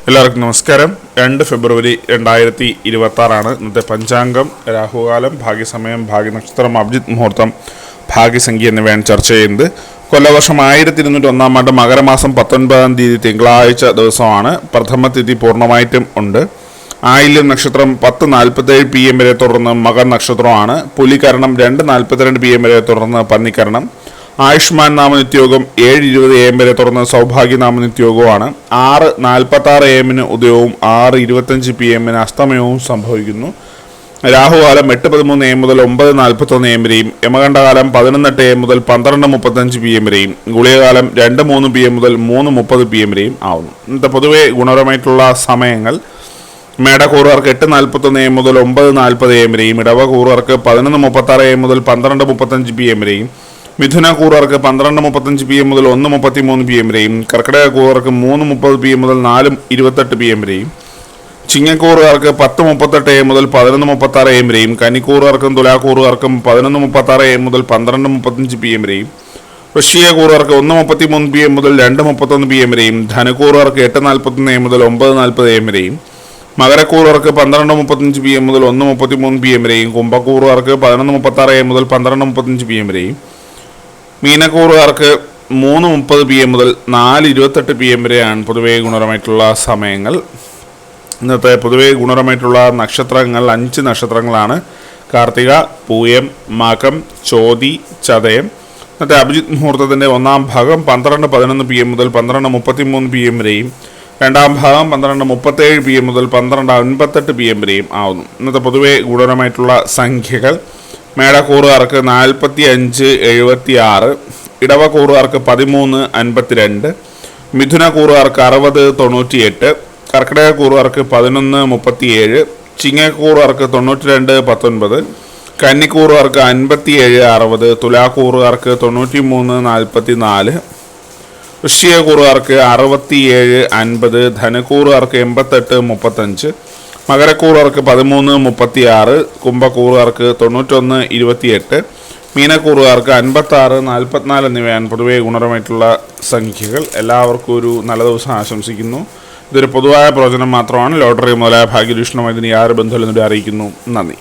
എല്ലാവർക്കും നമസ്കാരം. 2 ഫെബ്രുവരി 2026 ഇന്നത്തെ പഞ്ചാംഗം. രാഹുകാലം, ഭാഗ്യസമയം, ഭാഗ്യനക്ഷത്രം, അഭിജിത്ത് മുഹൂർത്തം, ഭാഗ്യസംഖ്യ എന്നിവയാണ് ചർച്ച ചെയ്യുന്നത്. കൊല്ലവർഷം 1201 ആണ്ട് മകരമാസം 19 തീയതി തിങ്കളാഴ്ച ദിവസമാണ്. പ്രഥമ തിഥി പൂർണ്ണമായിട്ടും ഉണ്ട്. ആയില്യം നക്ഷത്രം 10:47 PM വരെ തുടർന്ന് മകൻ നക്ഷത്രമാണ്. പുലികരണം 2:42 PM വരെ തുടർന്ന് പന്നിക്കരണം. ആയുഷ്മാൻ നാമനിത്യോഗം 7:20 AM വരെ തുടർന്ന് സൗഭാഗ്യ നാമനിത്യോഗമാണ്. 6:46 AM ഉദയവും 6:25 PM അസ്തമയവും സംഭവിക്കുന്നു. രാഹുകാലം 8:13 AM മുതൽ 9:41 AM വരെയും, യമകണ്ഠകാലം 11:08 AM മുതൽ 12:35 PM വരെയും, ഗുളികകാലം 2:03 PM മുതൽ 3:30 PM വരെയും ആവുന്നു. ഇന്നത്തെ പൊതുവെ ഗുണപരമായിട്ടുള്ള സമയങ്ങൾ: മേടക്കൂറുകാർക്ക് 8:41 AM മുതൽ 9:40 AM വരെയും, ഇടവകൂറുകാർക്ക് 11:36 AM മുതൽ 12:35 PM വരെയും, മിഥുനക്കൂറുകാർക്ക് 12:35 PM മുതൽ 1:33 PM വരെയും, കർക്കിടകക്കൂറുകാർക്ക് 3:30 PM മുതൽ 4:28 PM വരെയും, ചിങ്ങക്കൂറുകാർക്ക് 10:38 AM മുതൽ 11:36 AM വരെയും, കന്നിക്കൂറുകാർക്കും തുലാക്കൂറുകാർക്കും 11:36 AM മുതൽ 12:35 PM വരെയും, വൃശ്ചികക്കൂറുകാർക്ക് 1:33 PM മുതൽ 2:31 PM വരെയും, ധനുക്കൂറുകാർക്ക് 8:41 AM മുതൽ 9:40 AM വരെയും, മകരക്കൂറുകാർക്ക് 12:35 PM മുതൽ 1:33 PM വരെയും, കുംഭക്കൂറുകാർക്ക് 11:36 AM മുതൽ 12:35 PM വരെയും, മീനക്കൂറുകാർക്ക് 3:30 PM മുതൽ 4:28 PM വരെയാണ് പൊതുവേ ഗുണപരമായിട്ടുള്ള സമയങ്ങൾ. ഇന്നത്തെ പൊതുവേ ഗുണപരമായിട്ടുള്ള നക്ഷത്രങ്ങൾ 5 നക്ഷത്രങ്ങളാണ്: കാർത്തിക, പൂയം, മകം, ചോതി, ചതയം. ഇന്നത്തെ അഭിജിത്ത് മുഹൂർത്തത്തിൻ്റെ ഒന്നാം ഭാഗം 12:11 PM മുതൽ 12:33 PM വരെയും, രണ്ടാം ഭാഗം 12:37 PM മുതൽ 12:58 PM വരെയും ആവുന്നു. ഇന്നത്തെ പൊതുവേ ഗുണപരമായിട്ടുള്ള സംഖ്യകൾ: മേടക്കൂറുകാർക്ക് 45:76, ഇടവക്കൂറുകാർക്ക് 13:52, മിഥുനക്കൂറുകാർക്ക് 60:98, കർക്കിടകക്കൂറുകാർക്ക് 11:37, ചിങ്ങക്കൂറുകാർക്ക് 92:19, കന്നിക്കൂറുകാർക്ക് 57:60, തുലാക്കൂറുകാർക്ക് 93:44, വൃശ്ചികക്കൂറുകാർക്ക് 67:50, ധനുക്കൂറുകാർക്ക് 88:35, മകരക്കൂറുകാർക്ക് 13:36, കുംഭക്കൂറുകാർക്ക് 91:28, മീനക്കൂറുകാർക്ക് 56:44 എന്നിവയാണ് പൊതുവെ ഗുണപരമായിട്ടുള്ള സംഖ്യകൾ. എല്ലാവർക്കും ഒരു നല്ല ദിവസം ആശംസിക്കുന്നു. ഇതൊരു പൊതുവായ പ്രവചനം മാത്രമാണ്. ലോട്ടറി മുതലായ ഭാഗ്യദൂഷണമായി ഇതിന് യാതൊരു ബന്ധമില്ലെന്നിവിടെ അറിയിക്കുന്നു. നന്ദി.